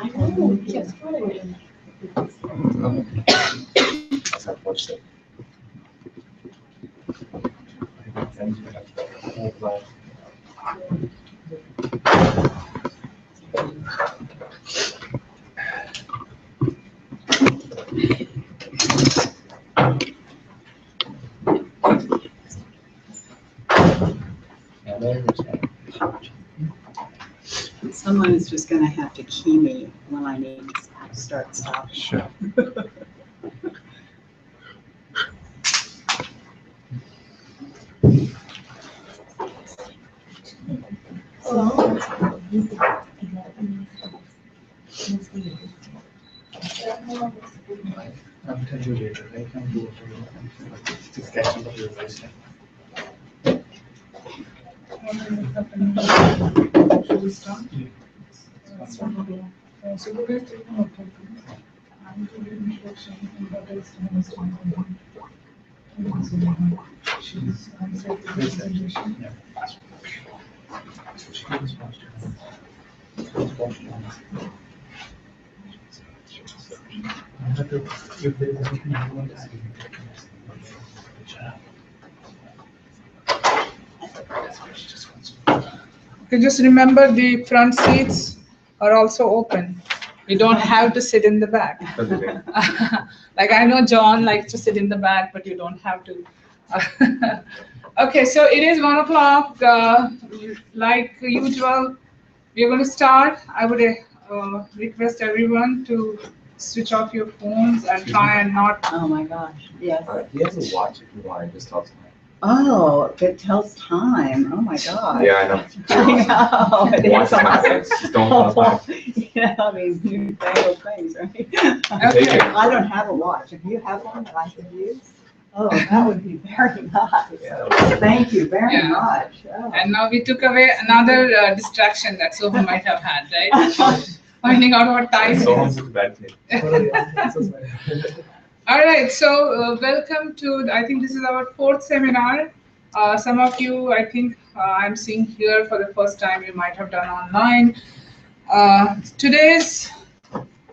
I know, just wondering. Let's have watch that. Someone is just going to have to key me when I need to start stopping. Sure. I'll tell you later. I can do it. Just catching up your voice. Should we start? So the best thing I'm talking. I'm doing instruction and that is understanding. She's answered the presentation. Yeah. Okay, just remember the front seats are also open. You don't have to sit in the back. Like I know John likes to sit in the back, but you don't have to. Okay, so it is 1 o'clock. Like usual, we're going to start. I would request everyone to switch off your phones and try and not. Oh my gosh, yes. He has a watch if you want. It just tells time. Oh, it tells time. Oh my gosh. Yeah, I know. I know. It Watch is the habits. Just don't tell time. You know, these newfangled things, right? Take it. I don't have a watch. If you have one that I could use, oh, that would be very nice. Yeah. Thank you very Yeah. much. Oh. And now we took away another distraction that Soham might have had, right? Finding out what time it So is. such a bad thing. All right, so welcome to, I think this is our 4th seminar. Some of you, I think I'm seeing here for the first time, you might have done online. Today's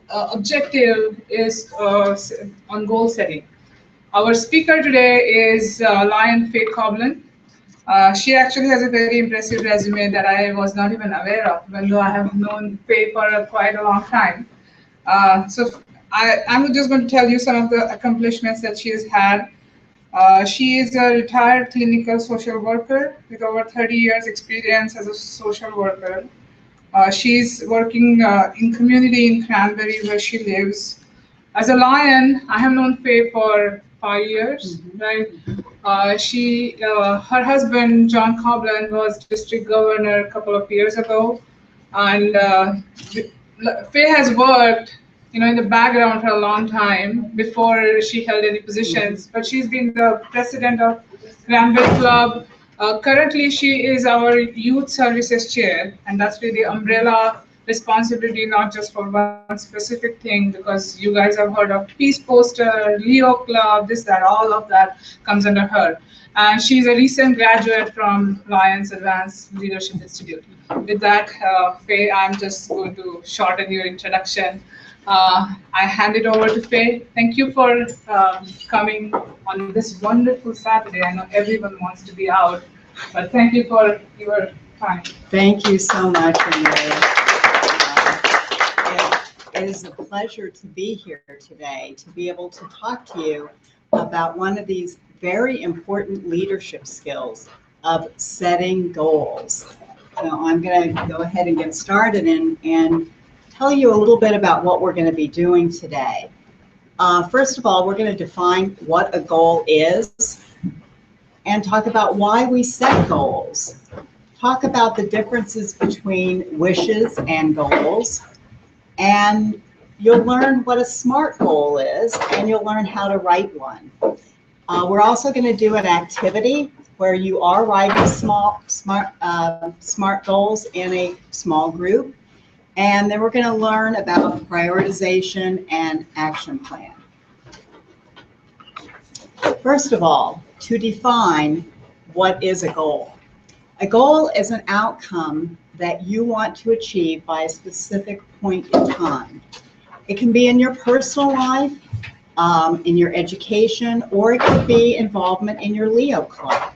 objective is on goal setting. Our speaker today is Lion Faye Kobland. She actually has a very impressive resume that I was not even aware of, even though I have known Faye for quite a long time. So I'm just going to tell you some of the accomplishments that she has had. She is a retired clinical social worker with over 30 years experience as a social worker. She's working in community in Cranberry where she lives. As a Lion, I have known Faye for 5 years, right? Her husband, John Kobland, was district governor a couple of years ago. And Faye has worked in the background for a long time before she held any positions, but she's been the president of Cranberry Club. Currently, she is our youth services chair, and that's really the umbrella responsibility, not just for one specific thing, because you guys have heard of Peace Poster, Leo Club, this, that, all of that comes under her. And she's a recent graduate from Lions Advanced Leadership Institute. With that, Faye, I'm just going to shorten your introduction. I hand it over to Faye. Thank you for coming on this wonderful Saturday. I know everyone wants to be out, but thank you for your time. Thank you so much, Renee. It is a pleasure to be here today, to be able to talk to you about one of these very important leadership skills of setting goals. So I'm going to go ahead and get started and tell you a little bit about what we're going to be doing today. First of all, we're going to define what a goal is and talk about why we set goals. Talk about the differences between wishes and goals. And you'll learn what a SMART goal is, and you'll learn how to write one. We're also going to do an activity where you are writing SMART goals in a small group. And then we're going to learn about prioritization and action plan. First of all, to define what is a goal. A goal is an outcome that you want to achieve by a specific point in time. It can be in your personal life, in your education, or it could be involvement in your Leo club.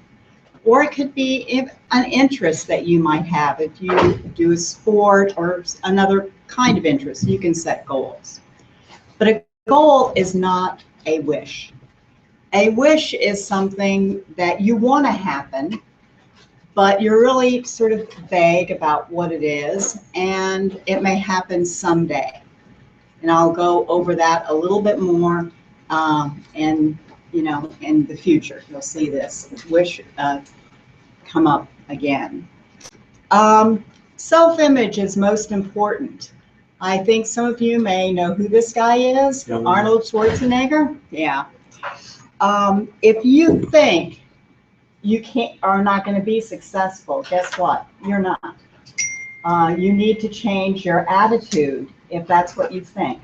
Or it could be an interest that you might have. If you do a sport or another kind of interest, you can set goals. But a goal is not a wish. A wish is something that you want to happen, but you're really sort of vague about what it is, and it may happen someday. And I'll go over that a little bit more, and in the future, you'll see this wish come up again. Self-image is most important. I think some of you may know who this guy is, Yeah. Arnold Schwarzenegger. Yeah. If you think you are not going to be successful, guess what? You're not. You need to change your attitude if that's what you think.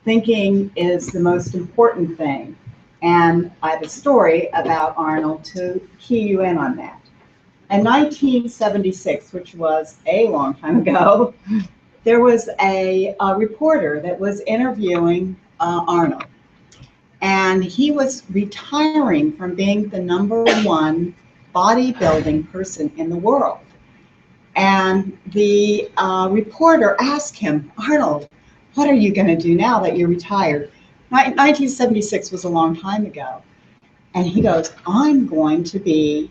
Thinking is the most important thing. And I have a story about Arnold to key you in on that. In 1976, which was a long time ago, there was a reporter that was interviewing Arnold. And he was retiring from being the #1 bodybuilding person in the world. And the reporter asked him, Arnold, what are you going to do now that you're retired? 1976 was a long time ago. And he goes, I'm going to be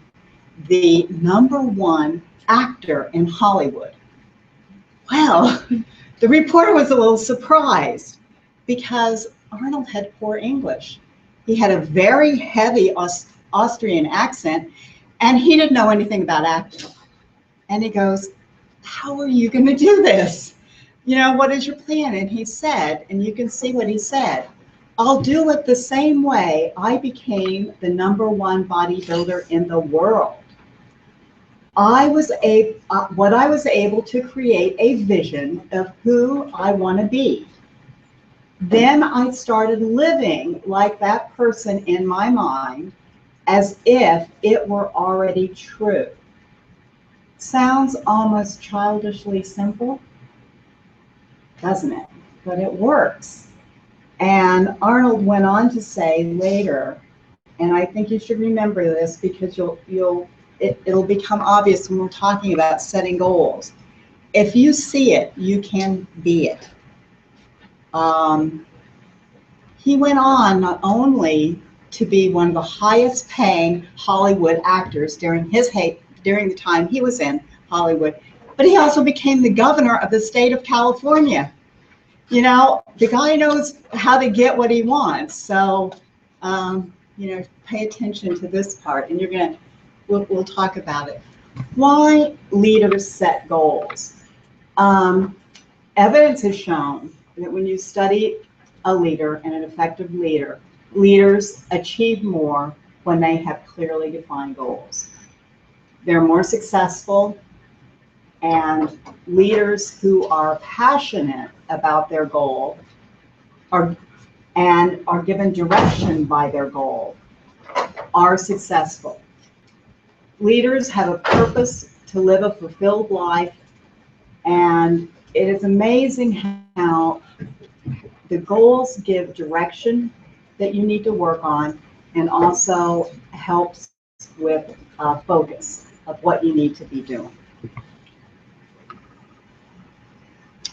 the #1 actor in Hollywood. Well, the reporter was a little surprised because Arnold had poor English. He had a very heavy Austrian accent, and he didn't know anything about acting. And he goes, how are you going to do this? What is your plan? And he said, and you can see what he said, I'll do it the same way I became the #1 bodybuilder in the world. What I was able to create a vision of who I want to be. Then I started living like that person in my mind as if it were already true. Sounds almost childishly simple, doesn't it? But it works. And Arnold went on to say later, and I think you should remember this because it'll become obvious when we're talking about setting goals. If you see it, you can be it. He went on not only to be one of the highest paying Hollywood actors during the time he was in Hollywood, but he also became the governor of the state of California. The guy knows how to get what he wants. So, pay attention to this part, and we'll talk about it. Why leaders set goals? Evidence has shown that when you study a leader and an effective leader, leaders achieve more when they have clearly defined goals. They're more successful, and leaders who are passionate about their goal are given direction by their goal are successful. Leaders have a purpose to live a fulfilled life, and it is amazing how the goals give direction that you need to work on, and also helps with focus of what you need to be doing.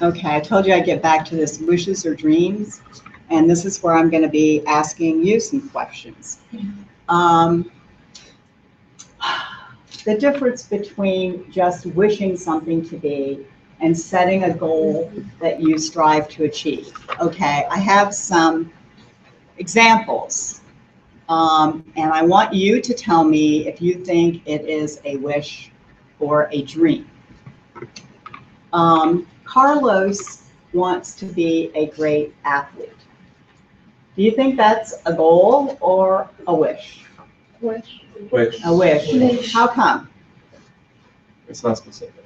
Okay, I told you I'd get back to this wishes or dreams, and this is where I'm going to be asking you some questions. The difference between just wishing something to be and setting a goal that you strive to achieve. Okay, I have some examples, and I want you to tell me if you think it is a wish or a dream. Carlos wants to be a great athlete. Do you think that's a goal or a wish? Wish. Wish. A wish. Wish. How come? It's not specific.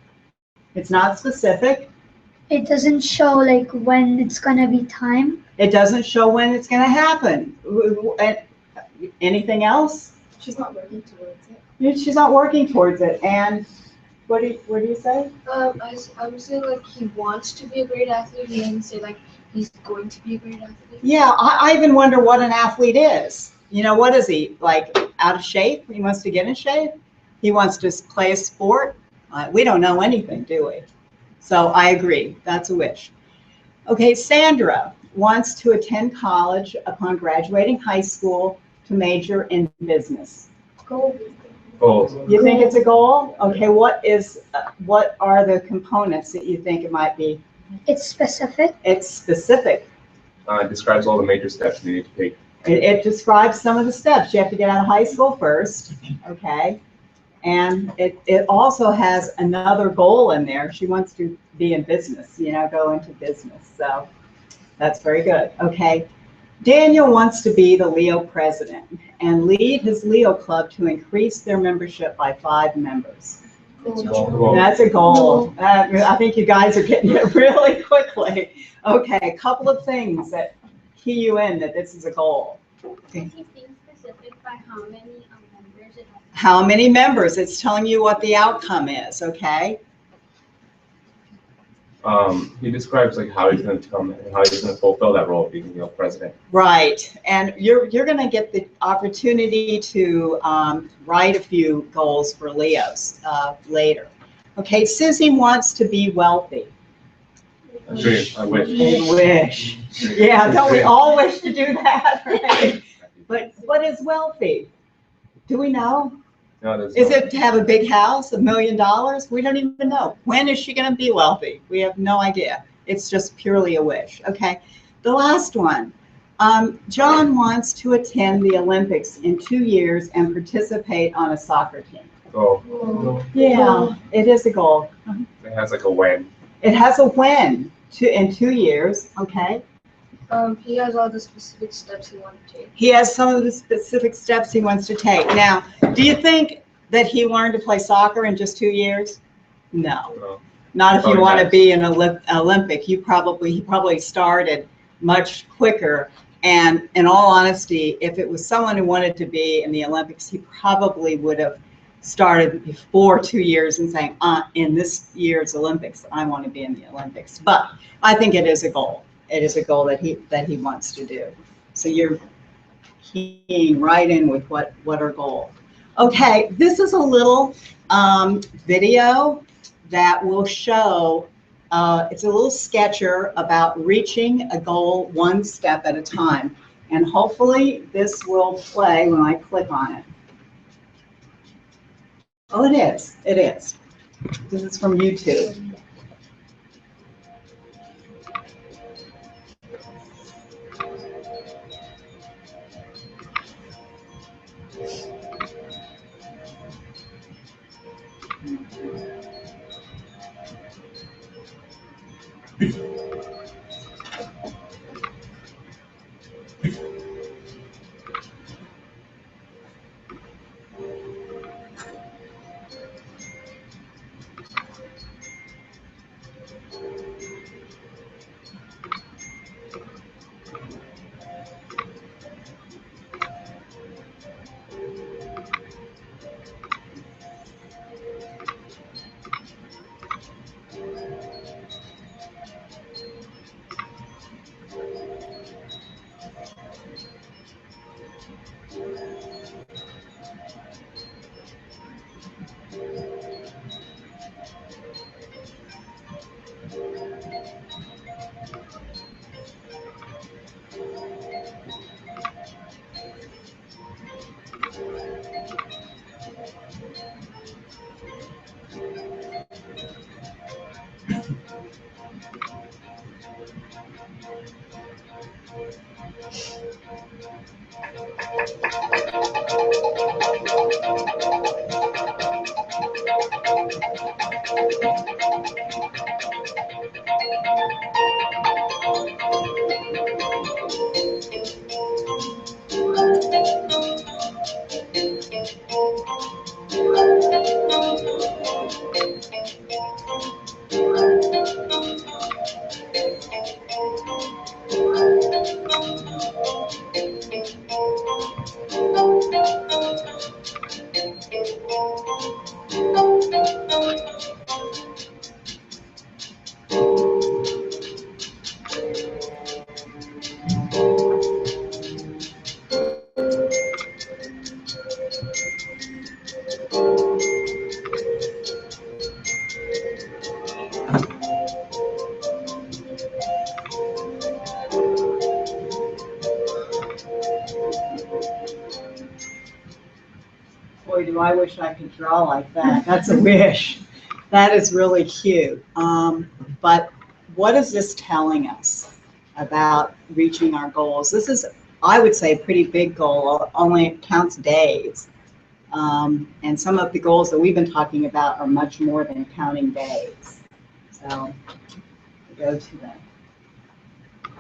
It's not specific. It doesn't show like when it's gonna be time. It doesn't show when it's going to happen. Anything else? She's not working towards it. She's not working towards it. And What do you say? I'm saying like he wants to be a great athlete. He doesn't say like he's going to be a great athlete. Yeah, I even wonder what an athlete is. You know, what is he, like, out of shape? He wants to get in shape? He wants to play a sport? We don't know anything, do we? So I agree, that's a wish. Okay, Sandra wants to attend college upon graduating high school to major in business. Goal. Goals. You think it's a goal? Okay, what are the components that you think it might be? It's specific. It's specific. It describes all the major steps you need to take. It describes some of the steps. You have to get out of high school first, okay? And it also has another goal in there. She wants to be in business, you know, go into business. So that's very good. Okay. Daniel wants to be the Leo president and lead his Leo club to increase their membership by 5 members. Goal. That's a goal. I think you guys are getting it really quickly. Okay, a couple of things that key you in that this is a goal. Okay. Is he being specific by how many members it has? How many members? It's telling you what the outcome is, okay? He describes like how he's going to come and how he's going to fulfill that role of being president. Right, and you're going to get the opportunity to write a few goals for Leos later. Okay, Susie wants to be wealthy. A dream, I wish. A wish. Yeah, don't we all wish to do that, right? But what is wealthy? Do we know? No, there's Is no- it to have a big house, $1 million? We don't even know. When is she going to be wealthy? We have no idea. It's just purely a wish. Okay. The last one. John wants to attend the Olympics in 2 years and participate on a soccer team. goal. Yeah, it is a goal. It has like a when. It has a when in 2 years. Okay. He has all the specific steps he wants to take. He has some of the specific steps he wants to take. Now, do you think that he learned to play soccer in just 2 years? No. No. Not if you Probably want to not. be an Olympic. He probably started much quicker. And in all honesty, if it was someone who wanted to be in the Olympics, he probably would have started before 2 years and saying, in this year's Olympics, I want to be in the Olympics. But I think it is a goal. It is a goal that he wants to do. So you're keying right in with what are goals. Okay, this is a little video that will show, it's a little sketcher about reaching a goal one step at a time. And hopefully this will play when I click on it. Oh, it is. It is. This is from YouTube. Ooh, I wish I could draw like that. That's a wish. That is really cute. But what is this telling us about reaching our goals? This is, I would say, a pretty big goal, only it counts days. And some of the goals that we've been talking about are much more than counting days. So go to the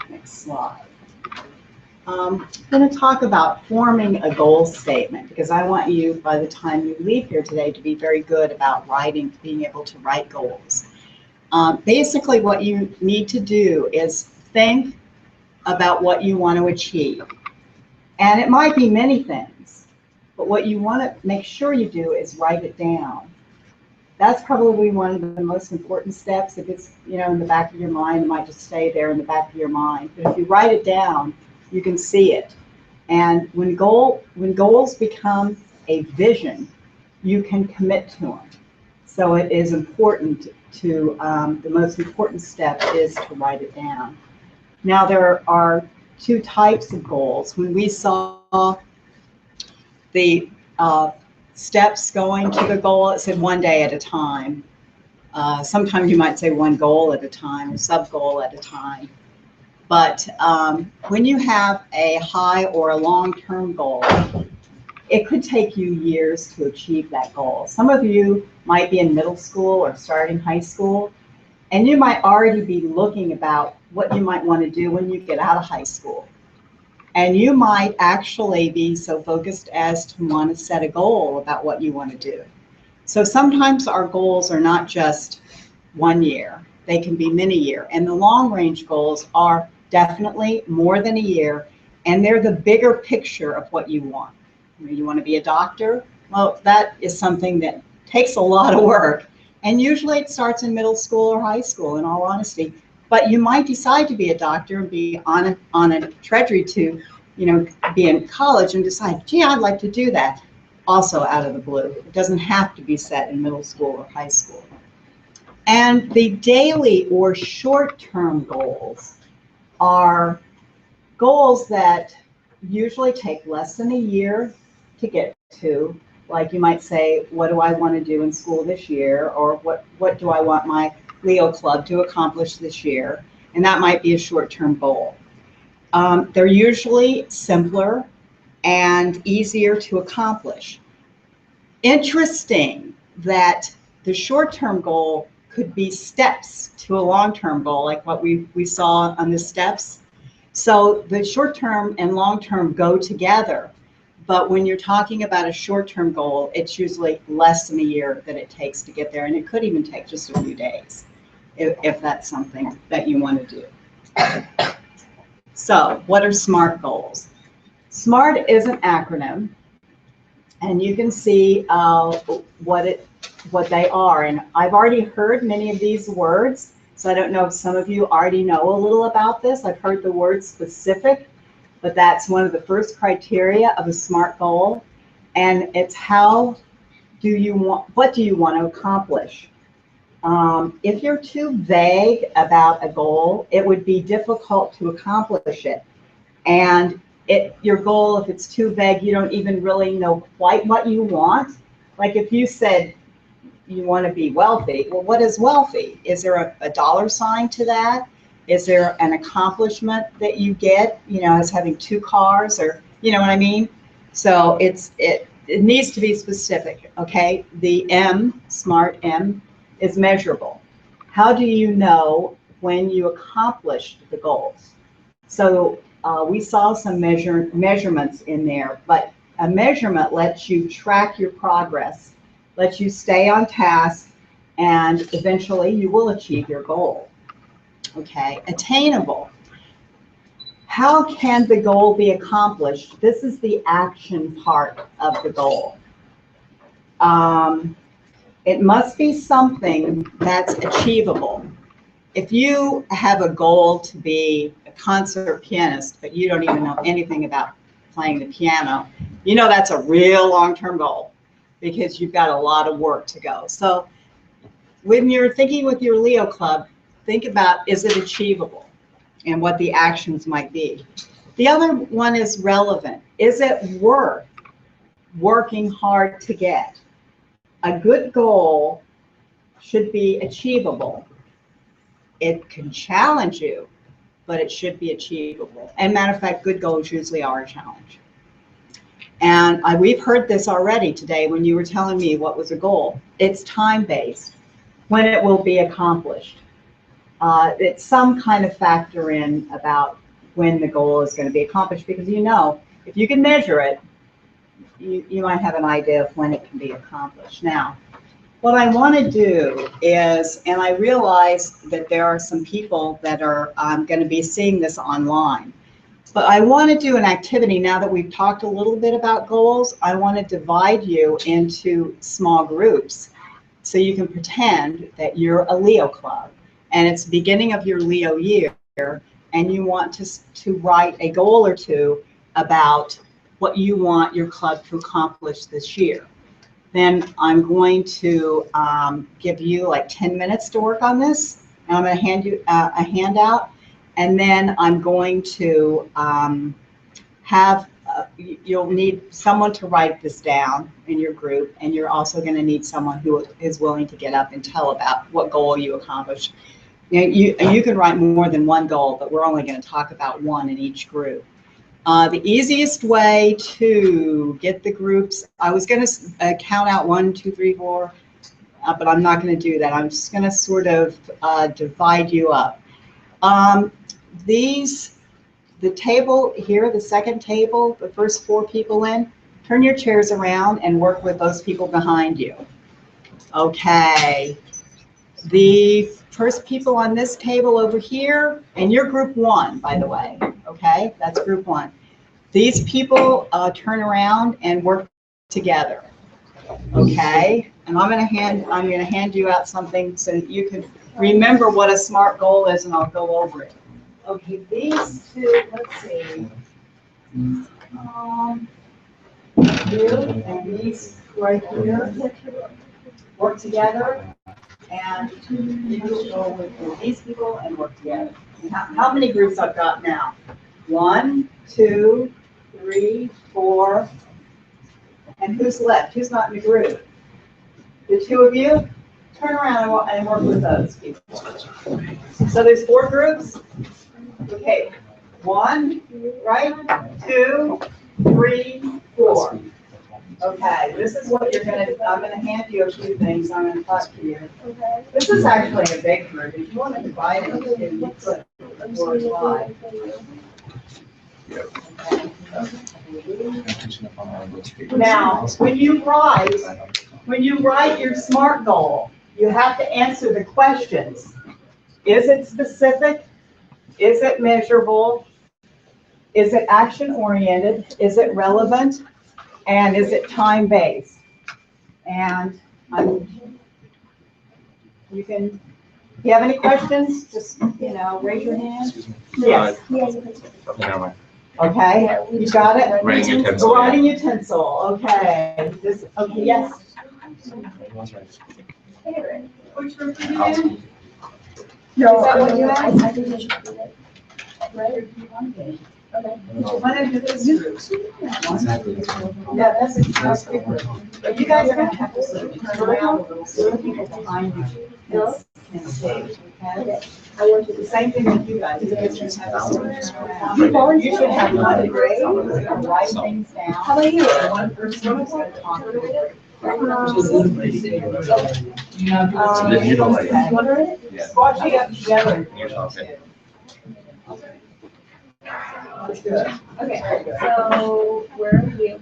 next slide. I'm going to talk about forming a goal statement because I want you, by the time you leave here today, to be very good about writing, being able to write goals. Basically, what you need to do is think about what you want to achieve. And it might be many things, but what you want to make sure you do is write it down. That's probably one of the most important steps. If it's, in the back of your mind, it might just stay there in the back of your mind. But if you write it down, you can see it. And when goals become a vision, you can commit to them. So it is important to, the most important step is to write it down. Now there are two types of goals. When we saw the steps going to the goal, it said one day at a time. Sometimes you might say one goal at a time, or sub-goal at a time. But when you have a high or a long-term goal, it could take you years to achieve that goal. Some of you might be in middle school or starting high school, and you might already be looking about what you might want to do when you get out of high school. And you might actually be so focused as to want to set a goal about what you want to do. So sometimes our goals are not just 1 year. They can be many years. And the long-range goals are definitely more than a year, and they're the bigger picture of what you want. You want to be a doctor? Well, that is something that takes a lot of work. And usually it starts in middle school or high school, in all honesty. But you might decide to be a doctor and be on a trajectory to, be in college and decide, gee, I'd like to do that. Also out of the blue. It doesn't have to be set in middle school or high school. And the daily or short-term goals are goals that usually take less than a year to get to. Like you might say, what do I want to do in school this year? Or what do I want my Leo Club to accomplish this year? And that might be a short-term goal. They're usually simpler and easier to accomplish. Interesting that the short-term goal could be steps to a long-term goal, like what we saw on the steps. So the short-term and long-term go together. But when you're talking about a short-term goal, it's usually less than a year that it takes to get there. And it could even take just a few days if that's something that you want to do. So what are SMART goals? SMART is an acronym, and you can see what they are. And I've already heard many of these words, so I don't know if some of you already know a little about this. I've heard the word specific, but that's one of the first criteria of a SMART goal. And it's what do you want to accomplish? If you're too vague about a goal, it would be difficult to accomplish it. And your goal, if it's too vague, you don't even really know quite what you want. Like if you said you want to be wealthy, well, what is wealthy? Is there a dollar sign to that? Is there an accomplishment that you get, as having 2 cars, or, you know what I mean? So it needs to be specific, okay? The M, SMART M, is measurable. How do you know when you accomplished the goals? So we saw some measurements in there, but a measurement lets you track your progress, lets you stay on task, and eventually you will achieve your goal. Okay, attainable. How can the goal be accomplished? This is the action part of the goal. It must be something that's achievable. If you have a goal to be a concert pianist, but you don't even know anything about playing the piano, that's a real long-term goal because you've got a lot of work to go. So when you're thinking with your Leo Club, think about, is it achievable and what the actions might be. The other one is relevant. Is it worth working hard to get. A good goal should be achievable. It can challenge you, but it should be achievable. And matter of fact, good goals usually are a challenge. And we've heard this already today when you were telling me what was a goal. It's time-based, when it will be accomplished. It's some kind of factor in about when the goal is going to be accomplished, because you know, if you can measure it, you might have an idea of when it can be accomplished. Now, what I want to do is, and I realize that there are some people that are going to be seeing this online, but I want to do an activity now that we've talked a little bit about goals. I want to divide you into small groups so you can pretend that you're a Leo club and it's the beginning of your Leo year and you want to write a goal or two about what you want your club to accomplish this year. Then I'm going to give you like 10 minutes to work on this. And I'm going to hand you a handout. And then I'm going to you'll need someone to write this down in your group. And you're also going to need someone who is willing to get up and tell about what goal you accomplished. You can write more than one goal, but we're only going to talk about one in each group. The easiest way to get the groups, I was going to count out 1, 2, 3, 4, but I'm not going to do that. I'm just going to sort of divide you up. The table here, the second table, the first 4 people in, turn your chairs around and work with those people behind you. Okay. The first people on this table over here, and you're group 1, by the way. Okay, that's group 1. These people turn around and work together. Okay, and I'm going to hand you out something so that you can remember what a SMART goal is, and I'll go over it. Okay, these two. Let's see. You and these right here work together, and you go with these people and work together. How many groups I've got now? 1, 2, 3, 4. And who's left? Who's not in the group? The 2 of you? Turn around and work with those people. So there's 4 groups? Okay. 1, right? 2, 3, 4. Okay, this is what I'm gonna hand you a few things. I'm gonna talk to you. Okay. This is actually a big group. If you want to divide it into, you put 4 or 5. Now, when you write your SMART goal, you have to answer the questions. Is it specific? Is it measurable? Is it action-oriented? Is it relevant? And is it time-based? And if you have any questions, just, raise your hand. Yes. Okay, you got it? Writing utensil. Writing utensil, okay. Okay, yes. Which group are you in? No. Is that what you asked? I think you should do it. Right? Okay. One of this group. Yeah, that's a big group. But you guys are going to have to sort of turn around a little so the people behind you can see, okay? I want to do the same thing with you guys. You guys should have to sort of turn around. You should have one grade, write things down. How about you? One person is going to talk to you. You don't like it. Yeah. Watch it up together. That's good. Okay, so where are you?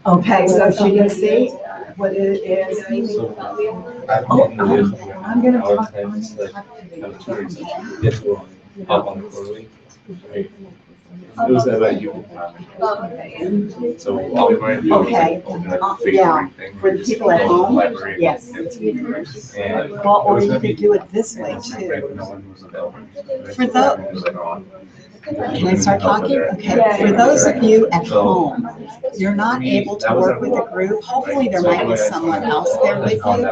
Okay, so she can see what it is. I'm gonna talk. It was about you. So all we're going to do Okay. is open up the Yeah. Facebook thing. For the people at home, Library. yes. And Well, it or was you gonna be could do it this way great, too. but no one was available. For the- It was like, oh, Can I start talking? Okay, for those of you at home, you're not able to work with a group, hopefully there might be someone else there with you.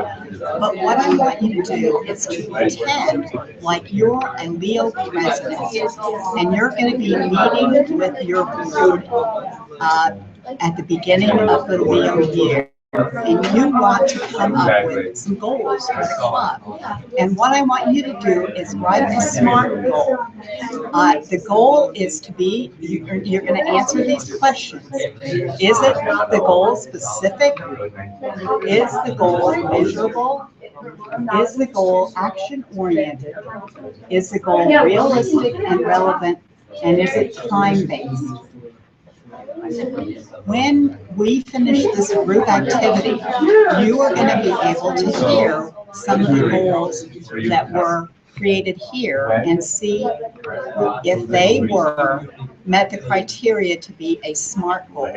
But what I want you to do is to pretend like you're a Leo president and you're going to be meeting with your group at the beginning of the Leo year. And you want to come up with some goals for the club. And what I want you to do is write a SMART goal. The goal is to be, you're going to answer these questions. Is it the goal specific? Is the goal measurable? Is the goal action oriented? Is the goal realistic and relevant? And is it time based? When we finish this group activity, you are going to be able to hear some of the goals that were created here and see if they met the criteria to be a SMART goal.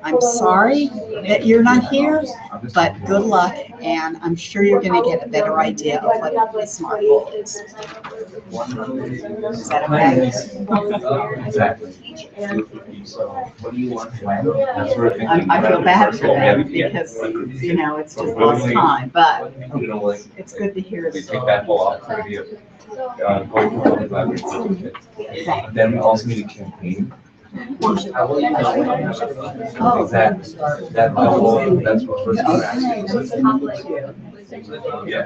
I'm sorry that you're not here, but good luck, and I'm sure you're going to get a better idea of what a SMART goal is. Is that okay? exactly. So what do you want? That's what we're I feel bad for Yeah, them because, you know, it's just lost time, but you know, like, it's good to hear. they take that whole opportunity of going to the library. Then we also need a campaign. Exactly. That's what we're asking. Yeah.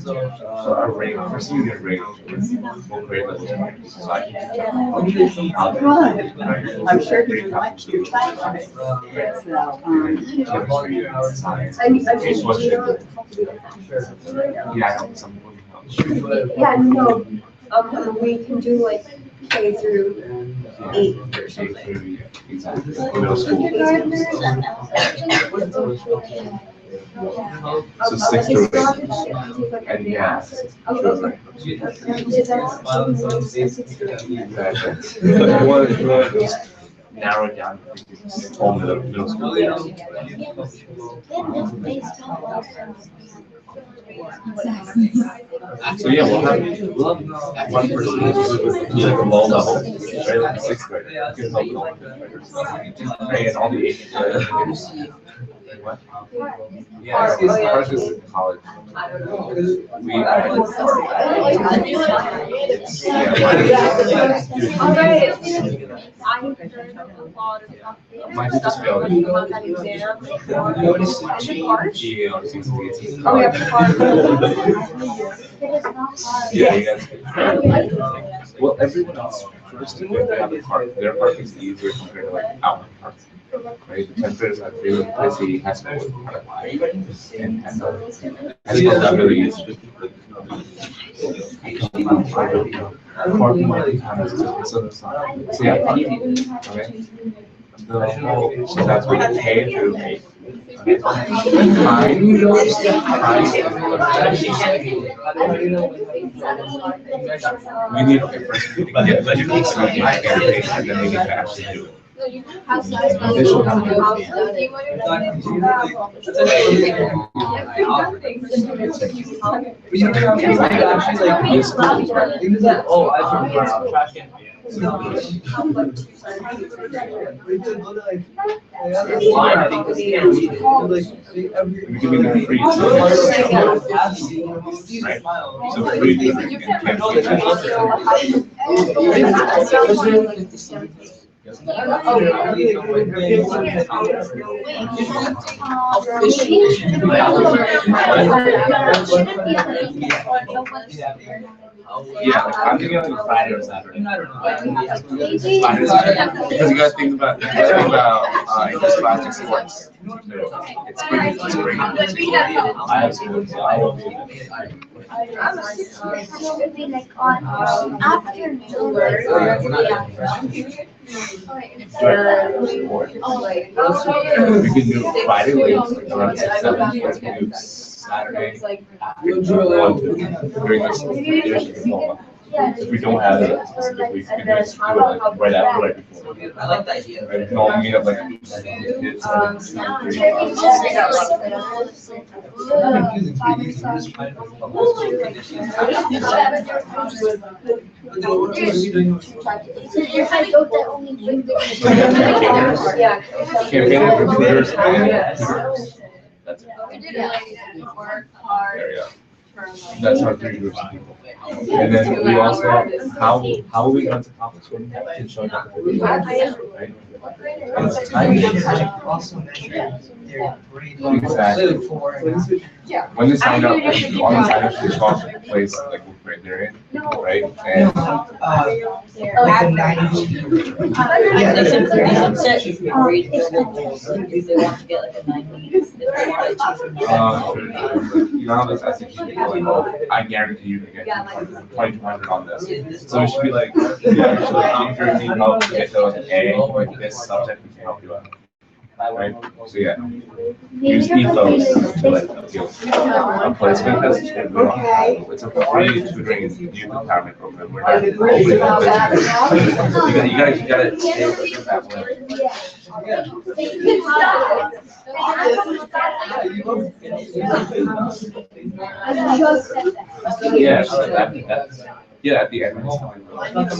So our rate, first you get a rate, we'll create like I'm sure he would like to. So, Yeah, no, we can do like K through 8 or something. Exactly. Middle school. Kindergartners So 6 to 8. And yeah. Okay. Exactly. Narrow it down. Only the middle school. So yeah, we'll have one person who's like a low level, right, like a 6th grader, can help with all the 5th graders. Right, and all the 8th graders. What? Yeah, ours is in college. We, yeah, I heard a lot of mine's just failed. about that exam. Oh, yeah, yeah, you guys. Well, everyone else first, if they have a park, their park is easier compared to like our park. Right, the 10th graders have really busy high school and that really is. So yeah, okay. So that's what you pay through. We need okay, first to get education and then we need to actually do it. Visual Yeah, like I'm thinking of Friday or Saturday. Because you guys think about English class and sports. It's spring. I have sports, so I will be. It would be like on afternoon. We can do Friday late, around 6, 7. We can do Saturday after 1, 2, during this division diploma. If we don't have it, if we can just do it like right after, right before. I like the idea. Right, we can all meet up like kids, like 2, 3. Campaign recruiters and tutors. That's it. There you go. That's our 3 groups of people. And then we also, how are we going to accomplish when kids showing up? Right? And it's timing. Exactly. When they sign up, on the sign up, they call the place like right there in, right? And Yeah, they should set you free grade if they want to get like a 90, if they want to. You know, this SAT people like, oh, I guarantee you to get 2,200 on this. So it should be like, yeah, so if you need help to get to like an A or this subject, we can help you out. Right? So yeah, use ethos to like appeal a placement because it's a free tutoring and youth empowerment program. We're not you gotta stay with that way. Yeah, so that's yeah, at the end, it's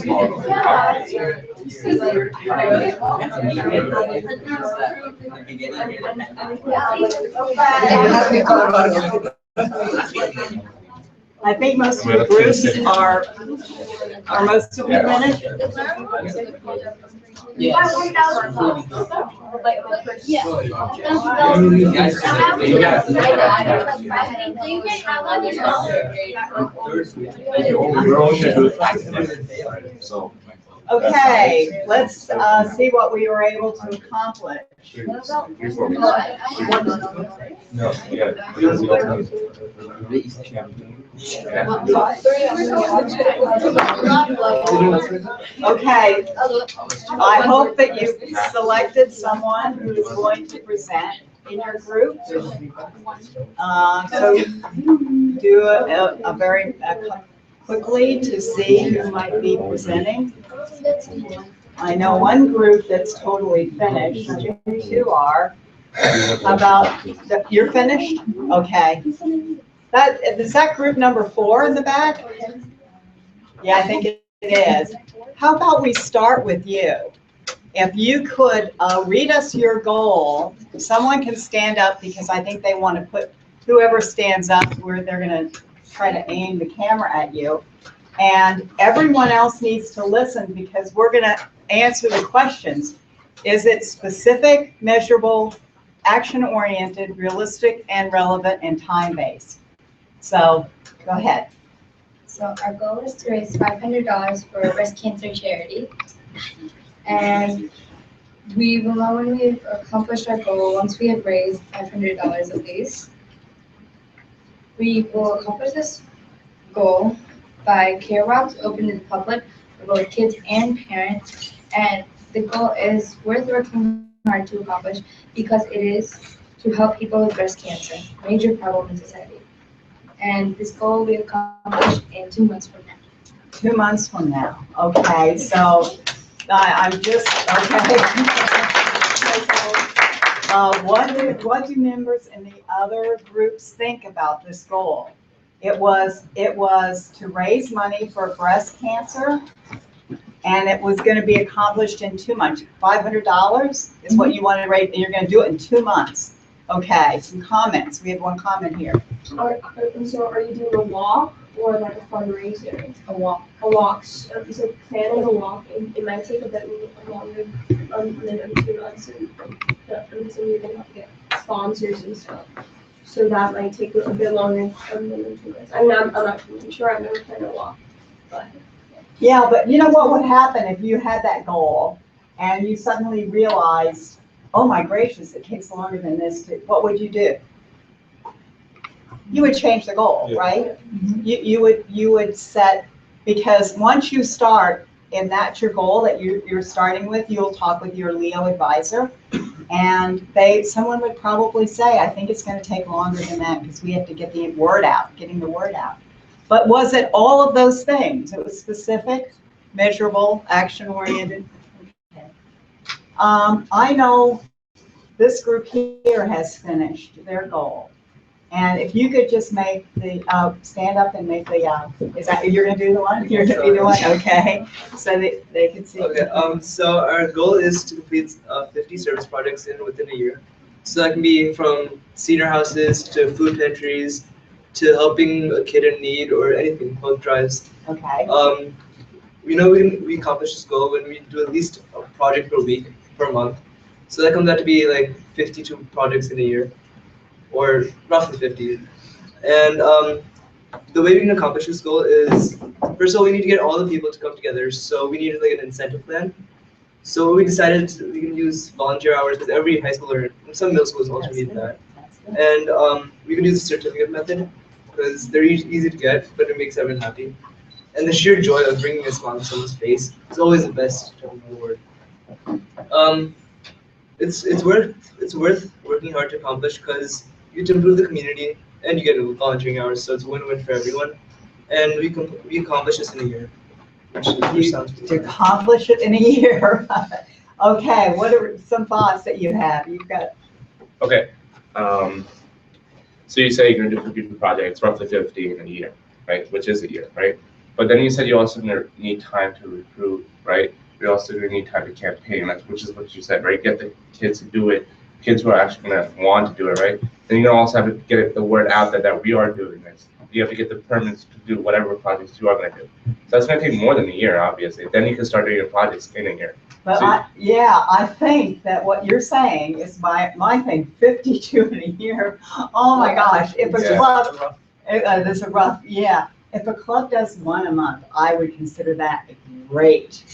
small. I think most of the groups are most of them finished. We're only gonna do it. So. Okay, let's see what we were able to accomplish. 3, 4 weeks. No, yeah, because we also Okay, I hope that you selected someone who is going to present in your group. So do a very quickly to see who might be presenting. I know one group that's totally finished, 2 are. How about, you're finished? Okay. Is that group number 4 in the back? Yeah, I think it is. How about we start with you? If you could read us your goal, someone can stand up because I think they want to put, whoever stands up where they're going to try to aim the camera at you. And everyone else needs to listen because we're going to answer the questions. Is it specific, measurable, action-oriented, realistic, and relevant, and time-based? So go ahead. So our goal is to raise $500 for a breast cancer charity. And we will know when we've accomplished our goal, once we have raised $500 at least. We will accomplish this goal by care walks open to the public for both kids and parents. And the goal is worth working hard to accomplish because it is to help people with breast cancer, a major problem in society. And this goal we accomplish in 2 months from now. 2 months from now. Okay, so I'm just, okay. What do members in the other groups think about this goal? It was to raise money for breast cancer, and it was going to be accomplished in 2 months. $500 is what you want to raise, and you're going to do it in 2 months. Okay, some comments. We have one comment here. So are you doing a walk or like a fundraiser? A walk. A walk. So planning a walk, it might take a bit longer than 2 months, and so you're gonna have to get sponsors and stuff. So that might take a bit longer than 2 months. I mean, I'm not really sure. I've never planned a walk, but. Yeah, but you know what would happen if you had that goal and you suddenly realized, oh my gracious, it takes longer than this. What would you do? You would change the goal, right? You would set, because once you start and that's your goal that you're starting with, you'll talk with your Leo advisor, and someone would probably say, I think it's going to take longer than that because we have to get the word out, getting the word out. But was it all of those things? It was specific, measurable, action-oriented? Okay. I know this group here has finished their goal. And if you could just make the, stand up and make the, is that, you're gonna do the one? You're gonna be the one, okay? So that they can see. Okay, so our goal is to complete 50 service projects within a year. So that can be from senior houses to food pantries to helping a kid in need or anything, both drives. Okay. We know we accomplish this goal when we do at least a project per week, per month. So that comes out to be like 52 projects in a year, or roughly 50. And the way we can accomplish this goal is, first of all, we need to get all the people to come together. So we need like an incentive plan. So what we decided we can use volunteer hours because every high schooler, some middle schools also need that. And we can use the certificate method because they're easy to get, but it makes everyone happy. And the sheer joy of bringing a smile on someone's face is always the best reward. It's worth working hard to accomplish because you get to improve the community and you get volunteering hours, so it's a win-win for everyone. And we accomplish this in a year. Which sounds To accomplish it in a year. Okay, what are some thoughts that you have? You've got. Okay. So you say you're gonna do 50 projects, roughly 50 in a year, right? Which is a year, right? But then you said you also need time to recruit, right? You're also gonna need time to campaign, which is what you said, right? Get the kids to do it, kids who are actually gonna want to do it, right? Then you're gonna also have to get the word out that we are doing this. You have to get the permits to do whatever projects you are gonna do. So that's gonna take more than a year, obviously. Then you can start doing your projects in a year. But So- I think that what you're saying is my thing, 52 in a year. Oh my gosh, if a Yeah. club, there's a rough, yeah. If a club does one a month, I would consider that great.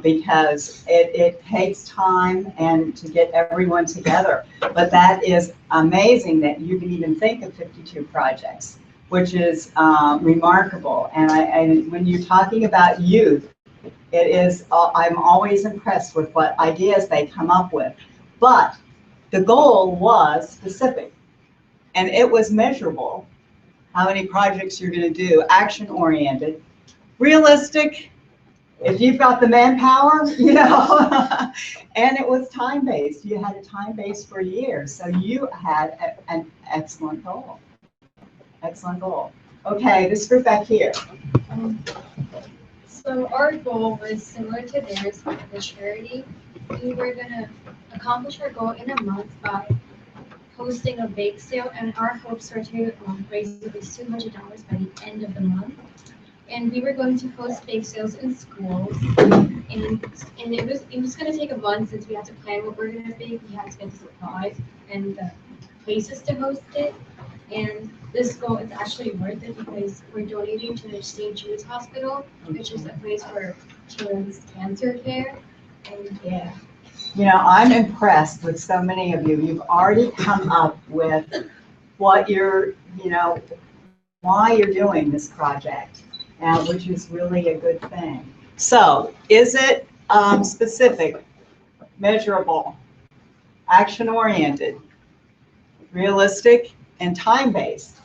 Because it takes time and to get everyone together. But that is amazing that you can even think of 52 projects, which is remarkable. And when you're talking about youth, it is, I'm always impressed with what ideas they come up with. But the goal was specific and it was measurable. How many projects you're going to do, action-oriented, realistic, if you've got the manpower, you know, and it was time-based. You had a time base for a year, so you had an excellent goal. Excellent goal. Okay, this group back here. So our goal was similar to theirs with the charity. We were gonna accomplish our goal in a month by hosting a bake sale, and our hopes were to raise at least $200 by the end of the month. And we were going to host bake sales in schools, and it was gonna take a month since we had to plan what we're gonna bake. We had to get the supplies and the places to host it. And this goal is actually worth it because we're donating to the St. Jude's Hospital, which is a place for children's cancer care. And yeah. You know, I'm impressed with so many of you. You've already come up with what you're, you know, why you're doing this project, which is really a good thing. So, is it specific, measurable, action-oriented, realistic, and time-based?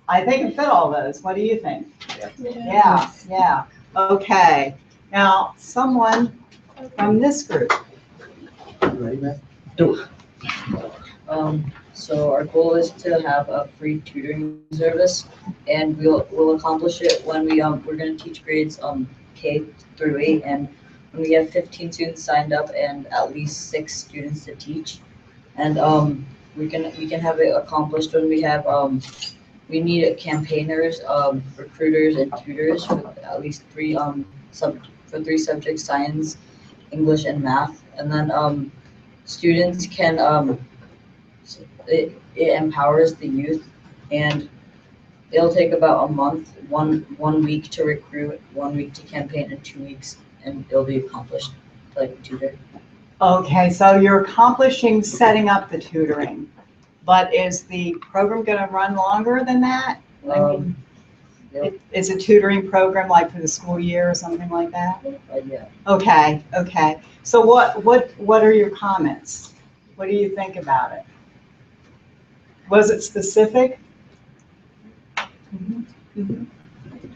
I think it fit all those. What do you think? Yeah. Okay. Now, someone from this group. So our goal is to have a free tutoring service, and we'll accomplish it when we're going to teach grades K through 8, and when we have 15 students signed up and at least 6 students to teach, and we can have it accomplished when we have we need campaigners, recruiters, and tutors for at least 3 subjects: science, English, and math. And then students can it empowers the youth, and it'll take about a month, one week to recruit, 1 week to campaign, and 2 weeks, and it'll be accomplished like tutor. Okay, so you're accomplishing setting up the tutoring, but is the program going to run longer than that? I mean, it's a tutoring program like for the school year or something like that? Yeah. Okay. So what are your comments? What do you think about it? Was it specific?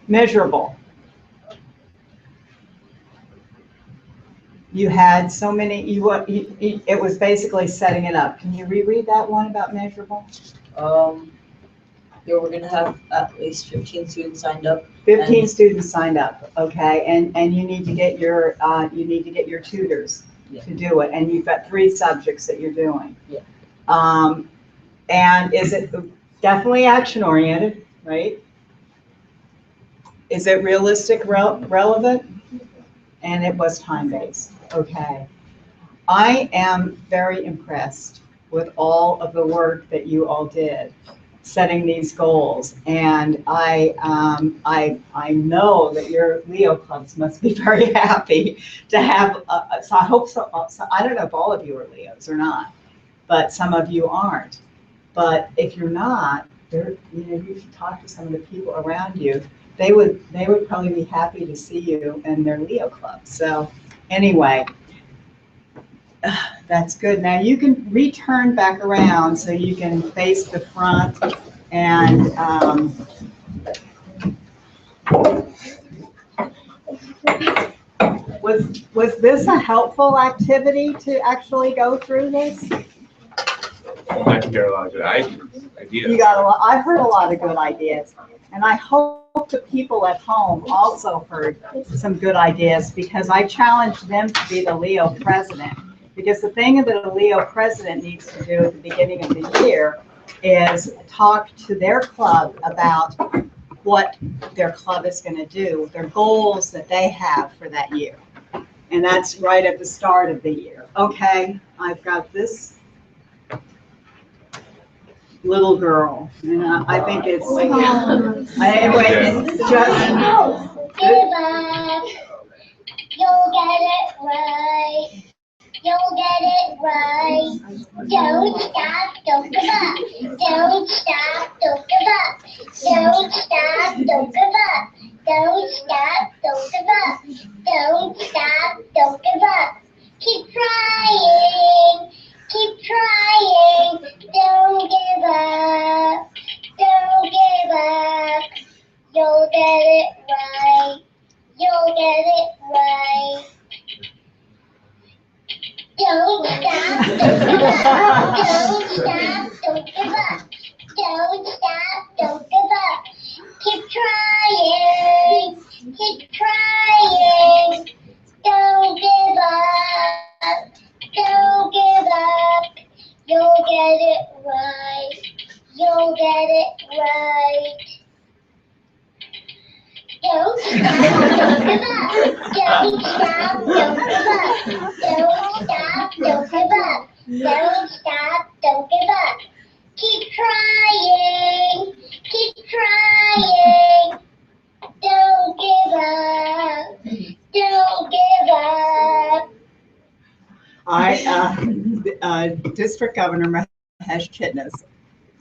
Measurable. You had so many, it was basically setting it up. Can you reread that one about measurable? Yeah, we're gonna have at least 15 students signed up. 15 students signed up, okay, and you need to get your, tutors to do it, and you've got 3 subjects that you're doing. Yeah. And is it definitely action-oriented, right? Is it realistic, relevant? And it was time-based, okay. I am very impressed with all of the work that you all did setting these goals, and I know that your Leo clubs must be very happy to have. So I hope so. So I don't know if all of you are Leos or not, but some of you aren't. But if you're not, you should talk to some of the people around you. They would probably be happy to see you in their Leo club. So anyway. That's good. Now you can return back around so you can face the front, and was this a helpful activity to actually go through this? I can hear a lot of good ideas. You got a lot. I heard a lot of good ideas, and I hope the people at home also heard some good ideas, because I challenged them to be the Leo president. Because the thing that a Leo president needs to do at the beginning of the year is talk to their club about what their club is going to do, their goals that they have for that year. And that's right at the start of the year. Okay, I've got this little girl, and I think it's, anyway, it's just, Give up. You'll get it right. You'll get it right. Don't stop, don't give up. Don't stop, don't give up. Don't stop, don't give up. Don't stop, don't give up. Don't stop, don't give up. Keep trying, keep trying. Don't give up, don't give up. You'll get it right. You'll get it right. Don't stop, don't give up. Don't stop, don't give up. Don't stop, don't give up. Keep trying, keep trying. Don't give up, don't give up. You'll get it right. You'll get it right. Don't stop, don't give up. Don't stop, don't give up. Don't stop, don't give up. Don't stop, don't give up. Keep trying, keep trying. Don't give up, don't give up. District Governor Mahesh Chitnis,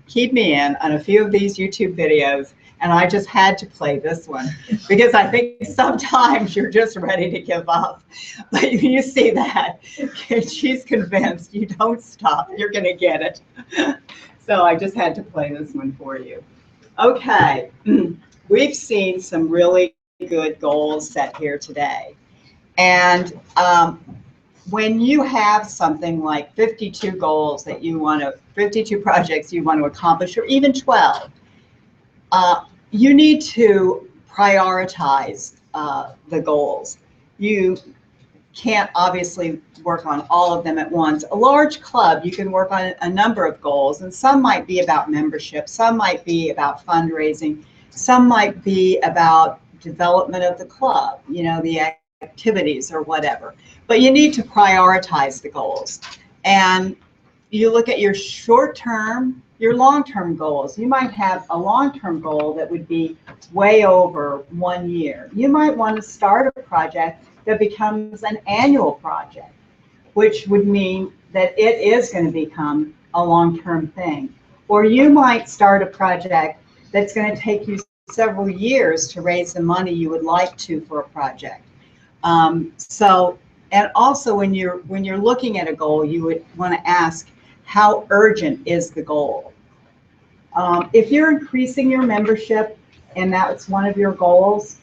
keep me in on a few of these YouTube videos, and I just had to play this one because I think sometimes you're just ready to give up. But you see that, she's convinced you don't stop, you're going to get it. So I just had to play this one for you. Okay, we've seen some really good goals set here today. And when you have something like 52 goals that you want to, 52 projects you want to accomplish, or even 12, you need to prioritize the goals. You can't obviously work on all of them at once. A large club, you can work on a number of goals, and some might be about membership, some might be about fundraising, some might be about development of the club, you know, the activities or whatever. But you need to prioritize the goals. And you look at your short-term, your long-term goals. You might have a long-term goal that would be way over 1 year. You might want to start a project that becomes an annual project, which would mean that it is going to become a long-term thing. Or you might start a project that's going to take you several years to raise the money you would like to for a project. And also when you're looking at a goal, you would want to ask, how urgent is the goal? If you're increasing your membership, and that's one of your goals,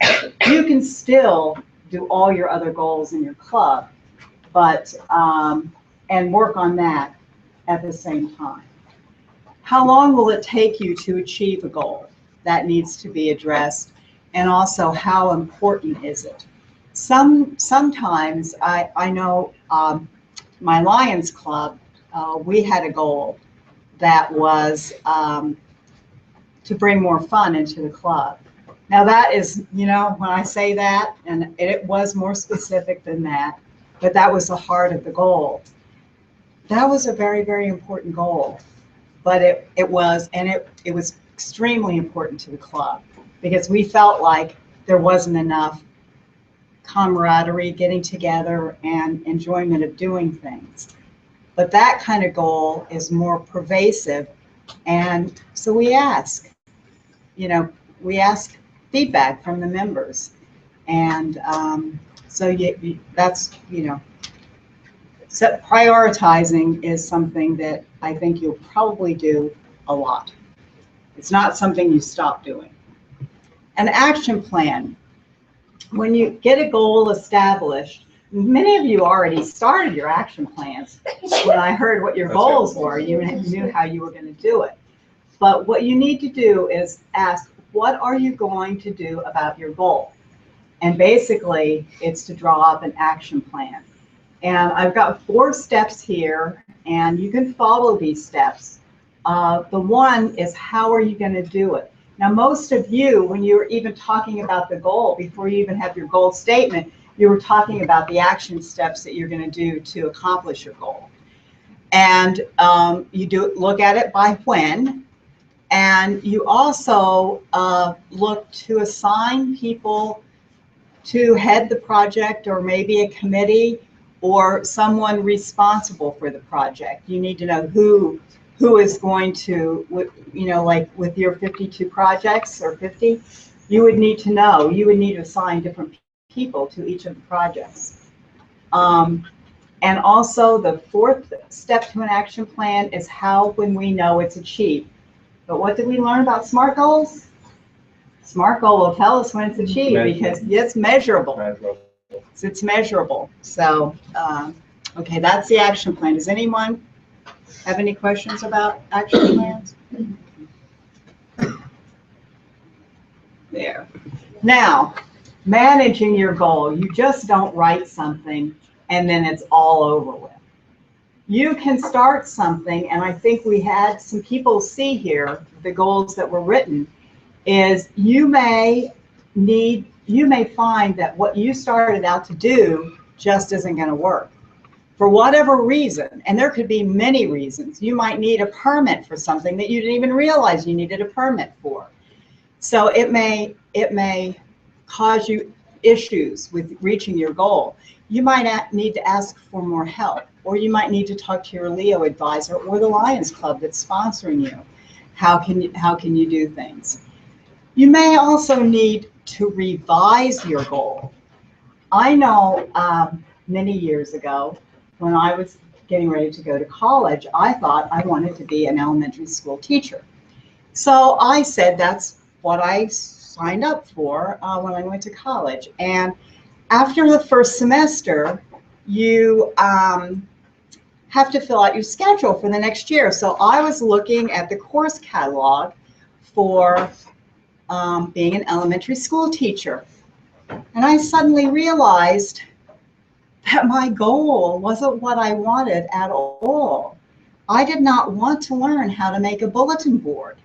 you can still do all your other goals in your club, but, and work on that at the same time. How long will it take you to achieve a goal? That needs to be addressed. And also, how important is it? Sometimes I know my Lions Club, we had a goal that was to bring more fun into the club. Now that is, you know, when I say that, and it was more specific than that, but that was the heart of the goal. That was a very, very important goal. But it was extremely important to the club because we felt like there wasn't enough camaraderie, getting together, and enjoyment of doing things. But that kind of goal is more pervasive, and so we ask feedback from the members, and so that's, you know, so prioritizing is something that I think you'll probably do a lot. It's not something you stop doing. An action plan. When you get a goal established, many of you already started your action plans. When I heard what your goals were, you knew how you were going to do it. But what you need to do is ask, what are you going to do about your goal? And basically, it's to draw up an action plan. And I've got 4 steps here, and you can follow these steps. The one is, how are you going to do it? Now, most of you, when you were even talking about the goal, before you even have your goal statement, you were talking about the action steps that you're going to do to accomplish your goal. And you look at it by when, and you also look to assign people to head the project, or maybe a committee, or someone responsible for the project. You need to know who is going to, you know, like with your 52 projects or 50, you would need to know, you would need to assign different people to each of the projects. And also the 4th step to an action plan is how when we know it's achieved. But what did we learn about SMART goals? SMART goal will tell us when it's achieved because it's measurable. It's measurable. So, okay, that's the action plan. Does anyone have any questions about action plans? There. Now, managing your goal. You just don't write something and then it's all over with. You can start something, and I think we had some people see here the goals that were written, is you may find that what you started out to do just isn't going to work. For whatever reason, and there could be many reasons, you might need a permit for something that you didn't even realize you needed a permit for. So it may cause you issues with reaching your goal. You might need to ask for more help, or you might need to talk to your Leo advisor or the Lions Club that's sponsoring you. How can you do things? You may also need to revise your goal. I know many years ago, when I was getting ready to go to college, I thought I wanted to be an elementary school teacher. So I said that's what I signed up for when I went to college. And after the first semester, you have to fill out your schedule for the next year. So I was looking at the course catalog for being an elementary school teacher. And I suddenly realized that my goal wasn't what I wanted at all. I did not want to learn how to make a bulletin board.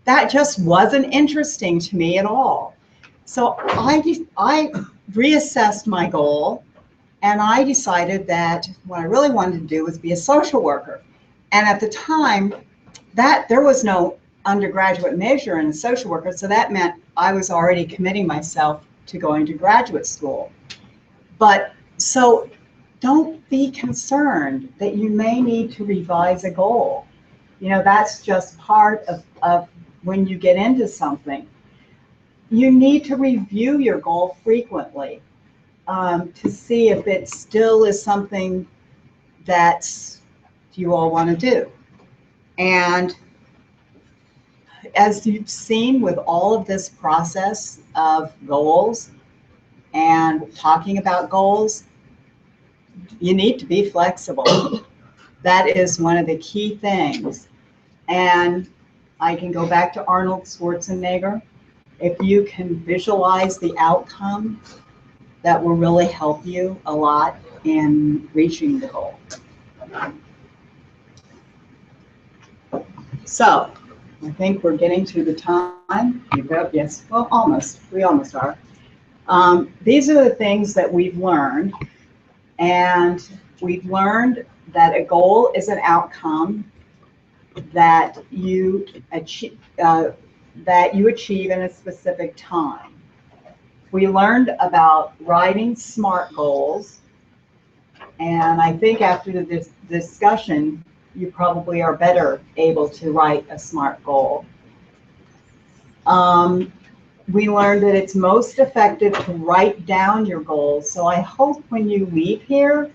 That just wasn't interesting to me at all. So I reassessed my goal, and I decided that what I really wanted to do was be a social worker. And at the time, that there was no undergraduate measure in a social worker, so that meant I was already committing myself to going to graduate school. But so don't be concerned that you may need to revise a goal. You know, that's just part of when you get into something. You need to review your goal frequently to see if it still is something that you all want to do. And as you've seen with all of this process of goals and talking about goals, you need to be flexible. That is one of the key things. And I can go back to Arnold Schwarzenegger. If you can visualize the outcome, that will really help you a lot in reaching the goal. So I think we're getting to the time. Yes, well, almost. We almost are. These are the things that we've learned. And we've learned that a goal is an outcome that you achieve in a specific time. We learned about writing SMART goals, and I think after this discussion, you probably are better able to write a SMART goal. We learned that it's most effective to write down your goals. So I hope when you leave here,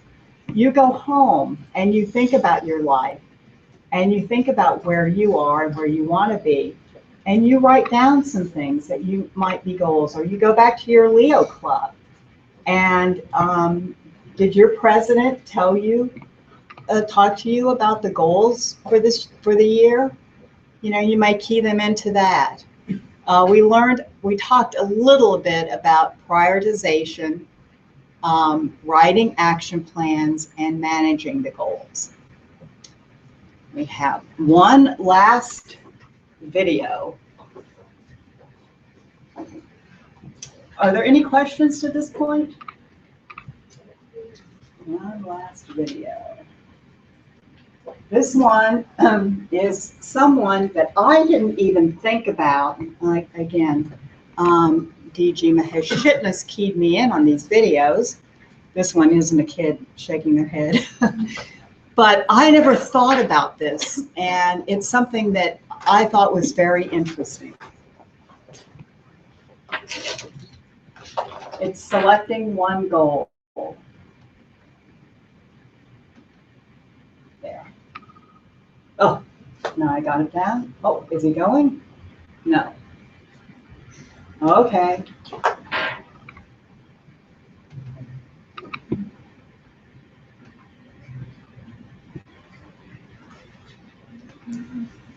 you go home and you think about your life and you think about where you are and where you want to be. And you write down some things that you might be goals, or you go back to your Leo club. And did your president tell you, talk to you about the goals for the year? You know, you might key them into that. We talked a little bit about prioritization, writing action plans, and managing the goals. We have one last video. Are there any questions to this point? One last video. This one is someone that I didn't even think about. Again, DG Mahesh Shitness keyed me in on these videos. This one isn't a kid shaking their head. But I never thought about this, and it's something that I thought was very interesting. It's selecting one goal. There. Oh, now I got it down. Oh, is he going? No. Okay.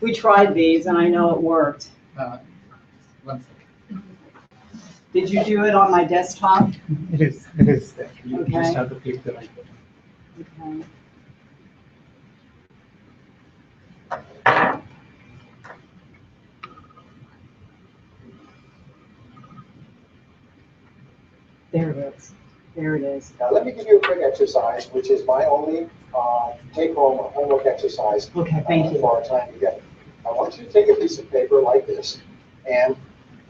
We tried these, and I know it worked. 1 second. Did you do it on my desktop? It is there. You Okay. just have to click the right button. Okay. There it is. There it is. Now, let me give you a quick exercise, which is my only take-home homework exercise Okay, thank you. for our time together. I want you to take a piece of paper like this and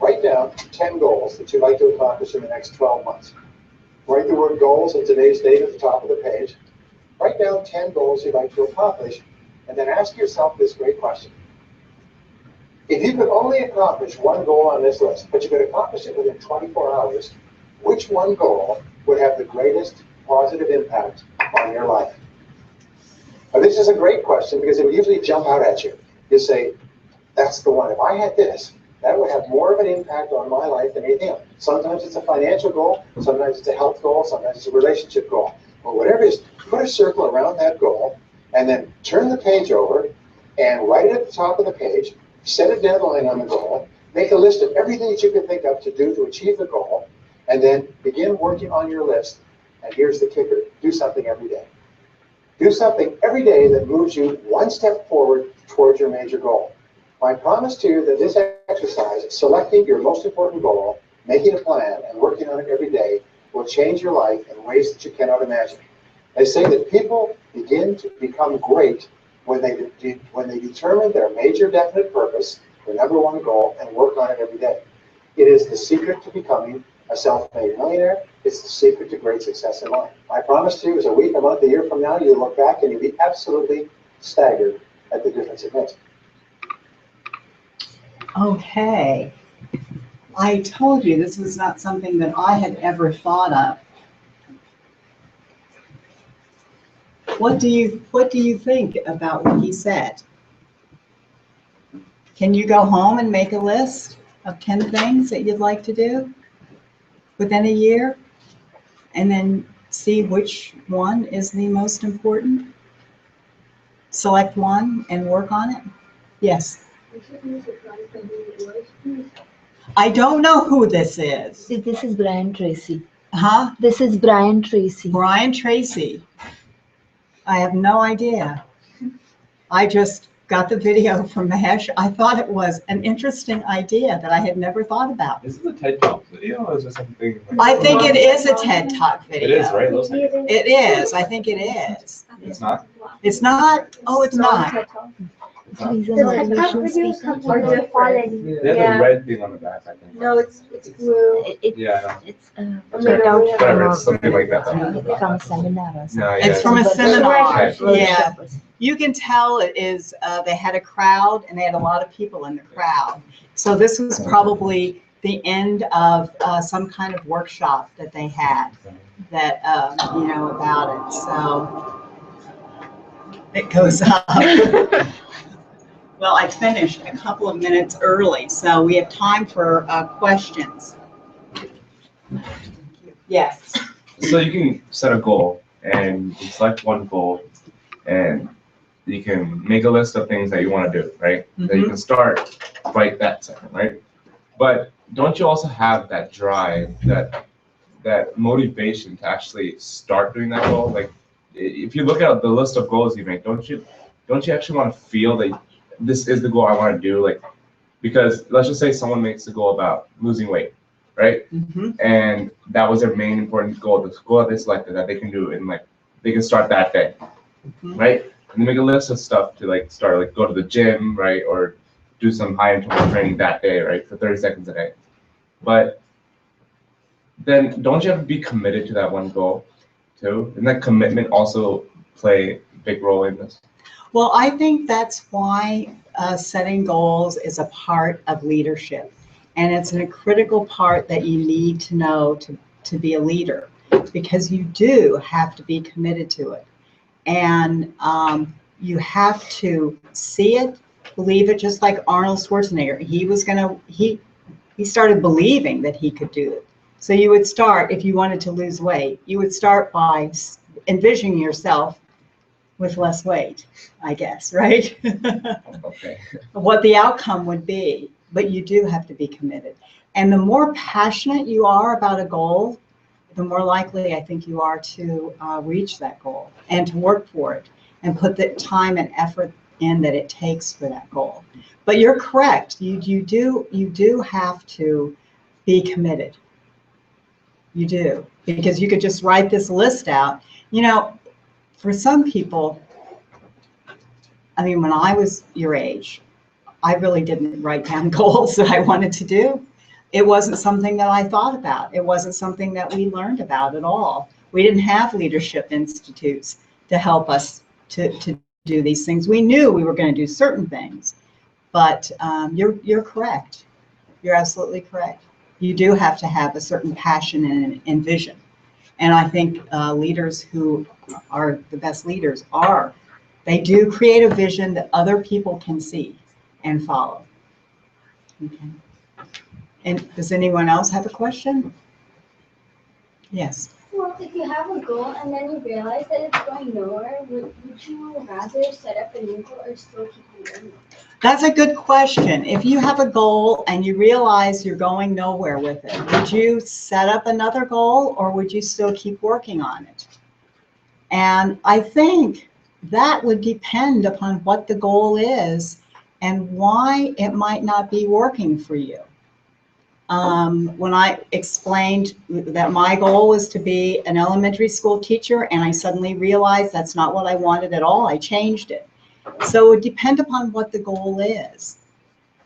write down 10 goals that you'd like to accomplish in the next 12 months. Write the word goals in today's date at the top of the page. Write down 10 goals you'd like to accomplish, and then ask yourself this great question. If you could only accomplish one goal on this list, but you could accomplish it within 24 hours, which one goal would have the greatest positive impact on your life? Now, this is a great question because it will usually jump out at you. You say, that's the one. If I had this, that would have more of an impact on my life than anything else. Sometimes it's a financial goal, sometimes it's a health goal, sometimes it's a relationship goal. But whatever it is, put a circle around that goal and then turn the page over and write it at the top of the page, set a deadline on the goal, make a list of everything that you can think of to do to achieve the goal, and then begin working on your list. And here's the kicker, do something every day. Do something every day that moves you one step forward towards your major goal. My promise to you that this exercise, selecting your most important goal, making a plan, and working on it every day, will change your life in ways that you cannot imagine. They say that people begin to become great when they determine their major definite purpose, their number one goal, and work on it every day. It is the secret to becoming a self-made millionaire. It's the secret to great success in life. I promise to you, as a week, a month, a year from now, you'll look back and you'll be absolutely staggered at the difference it makes. Okay. I told you this was not something that I had ever thought of. What do you think about what he said? Can you go home and make a list of 10 things that you'd like to do within a year? And then see which one is the most important? Select one and work on it? Yes. I don't know who this is. See, this is Brian Tracy. Huh? This is Brian Tracy. Brian Tracy. I have no idea. I just got the video from Mahesh. I thought it was an interesting idea that I had never thought about. Is this a TED Talk video or is this something? I think it is a TED Talk video. It is, right? It looks like it. It is. I think it is. It's not? It's not? Oh, it's not. It's not? The TED Talk videos are different. They have Yeah. a red thing on the back, I think. No, it's blue. Yeah, I know. It's checked out Whatever, it's something like that. from a seminar or something. No, yeah. It's from a seminar. Okay. Yeah. You can tell it is, they had a crowd and they had a lot of people in the crowd. So this was probably the end of some kind of workshop that they had that, you know, about it. So it goes up. Well, I finished a couple of minutes early, so we have time for questions. Yes. So you can set a goal and you select one goal and you can make a list of things that you want to do, right? That you can start right that second, right? But don't you also have that drive, that motivation to actually start doing that goal? Like if you look at the list of goals you make, don't you actually want to feel that this is the goal I want to do? Like, because let's just say someone makes a goal about losing weight, right? And that was their main important goal, the goal that they selected that they can do, and like they can start that day, right? And they make a list of stuff to like start, like go to the gym, right, or do some high interval training that day, right, for 30 seconds a day. But then don't you have to be committed to that one goal too? Doesn't that commitment also play a big role in this? Well, I think that's why setting goals is a part of leadership. And it's a critical part that you need to know to be a leader, because you do have to be committed to it. And you have to see it, believe it, just like Arnold Schwarzenegger. He started believing that he could do it. So you would start, if you wanted to lose weight, you would start by envisioning yourself with less weight, I guess, right? Okay. What the outcome would be, but you do have to be committed. And the more passionate you are about a goal, the more likely I think you are to reach that goal and to work for it and put the time and effort in that it takes for that goal. But you're correct. You do have to be committed. You do, because you could just write this list out. You know, for some people, I mean, when I was your age, I really didn't write down goals that I wanted to do. It wasn't something that I thought about. It wasn't something that we learned about at all. We didn't have leadership institutes to help us to do these things. We knew we were going to do certain things, but you're correct. You're absolutely correct. You do have to have a certain passion and vision. And I think leaders who are the best leaders they do create a vision that other people can see and follow. Okay. And does anyone else have a question? Yes. Well, if you have a goal and then you realize that it's going nowhere, would you rather set up a new goal or still keep on going? That's a good question. If you have a goal and you realize you're going nowhere with it, would you set up another goal or would you still keep working on it? And I think that would depend upon what the goal is and why it might not be working for you. When I explained that my goal was to be an elementary school teacher and I suddenly realized that's not what I wanted at all, I changed it. So it would depend upon what the goal is.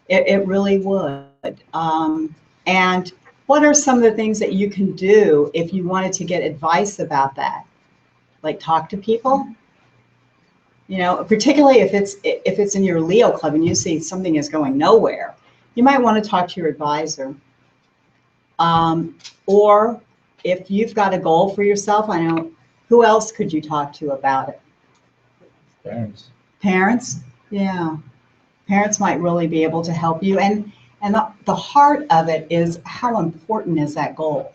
It really would. And what are some of the things that you can do if you wanted to get advice about that? Like talk to people? You know, particularly if it's in your Leo club and you see something is going nowhere, you might want to talk to your advisor. Or if you've got a goal for yourself, I know, who else could you talk to about it? Parents. Parents? Yeah. Parents might really be able to help you. And the heart of it is, how important is that goal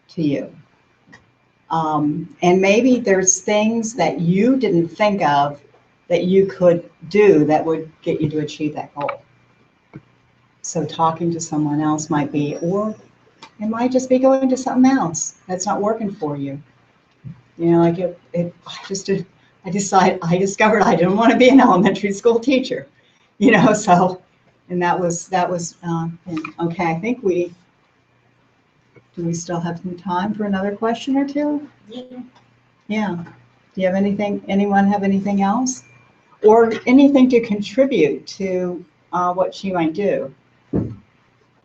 to you? And maybe there's things that you didn't think of that you could do that would get you to achieve that goal. So talking to someone else might be, or it might just be going to something else that's not working for you. You know, like I discovered I didn't want to be an elementary school teacher, you know, so, and that was, okay, I think do we still have some time for another question or two? Yeah. Do you have anyone have anything else? Or anything to contribute to what she might do?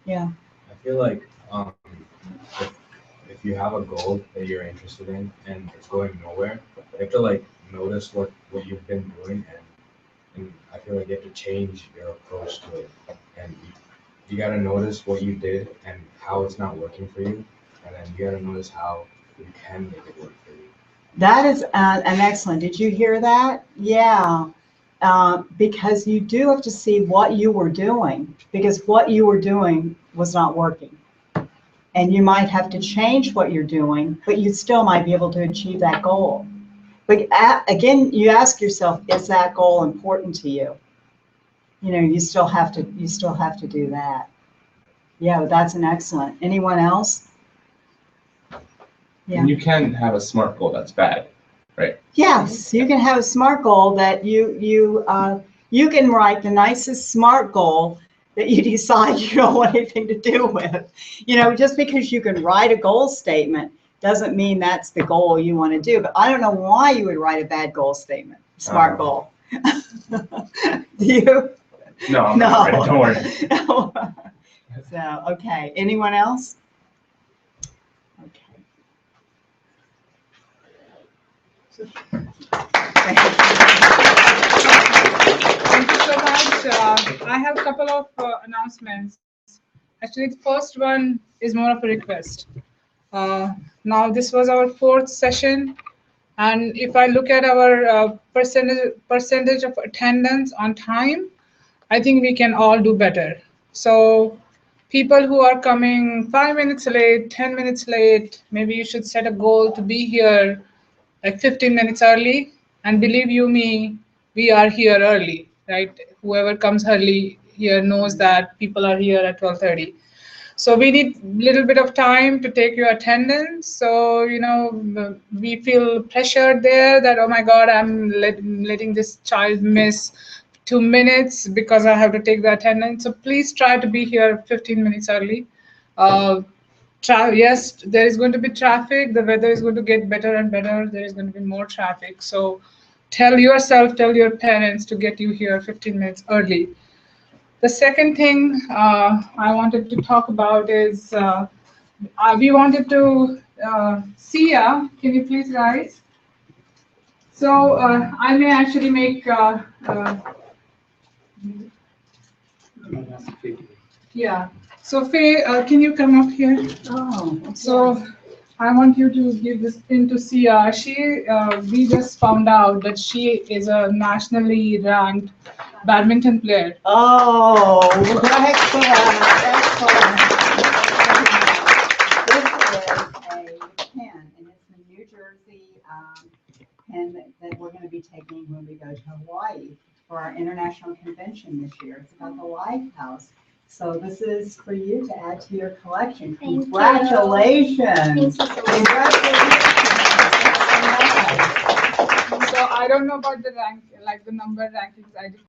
Yeah. I feel like if you have a goal that you're interested in and it's going nowhere, you have to like notice what you've been doing, and I feel like you have to change your approach to it. And you got to notice what you did and how it's not working for you, and then you got to notice how you can make it work for you. That is an excellent. Did you hear that? Yeah. Because you do have to see what you were doing, because what you were doing was not working. And you might have to change what you're doing, but you still might be able to achieve that goal. But again, you ask yourself, is that goal important to you? You know, you still have to do that. Yeah, that's an excellent. Anyone else? Yeah. And you can have a SMART goal that's bad, right? Yes, you can have a SMART goal that you can write the nicest SMART goal that you decide you don't want anything to do with. You know, just because you can write a goal statement doesn't mean that's the goal you want to do. But I don't know why you would write a bad goal statement, SMART goal. Do you? No, I'm not ready. Don't worry. No. So, okay. Anyone else? Okay. Thank you so much. I have a couple of announcements. Actually, the first one is more of a request. Now, this was our 4th session, and if I look at our percentage of attendance on time, I think we can all do better. So people who are coming 5 minutes late, 10 minutes late, maybe you should set a goal to be here like 15 minutes early. And believe you me, we are here early, right? Whoever comes early here knows that people are here at 12:30. So we need a little bit of time to take your attendance. So, you know, we feel pressured there that, oh my God, I'm letting this child miss 2 minutes because I have to take the attendance. So please try to be here 15 minutes early. Yes, there is going to be traffic. The weather is going to get better and better. There is going to be more traffic. So tell your parents to get you here 15 minutes early. The second thing I wanted to talk about is we wanted to, Sia, can you please rise? So I may actually make, yeah. So Faye, can you come up here? Oh, okay. So I want you to give this pin to Sia. We just found out that she is a nationally ranked badminton player. Oh, excellent, excellent. This is a pin, and it's the New Jersey pin that we're going to be taking when we go to Hawaii for our international convention this year. It's about the Lighthouse. So this is for you to add to your collection. Thank Congratulations. Thank you so much. Congratulations. So I don't know about the rank, like the number rankings. I did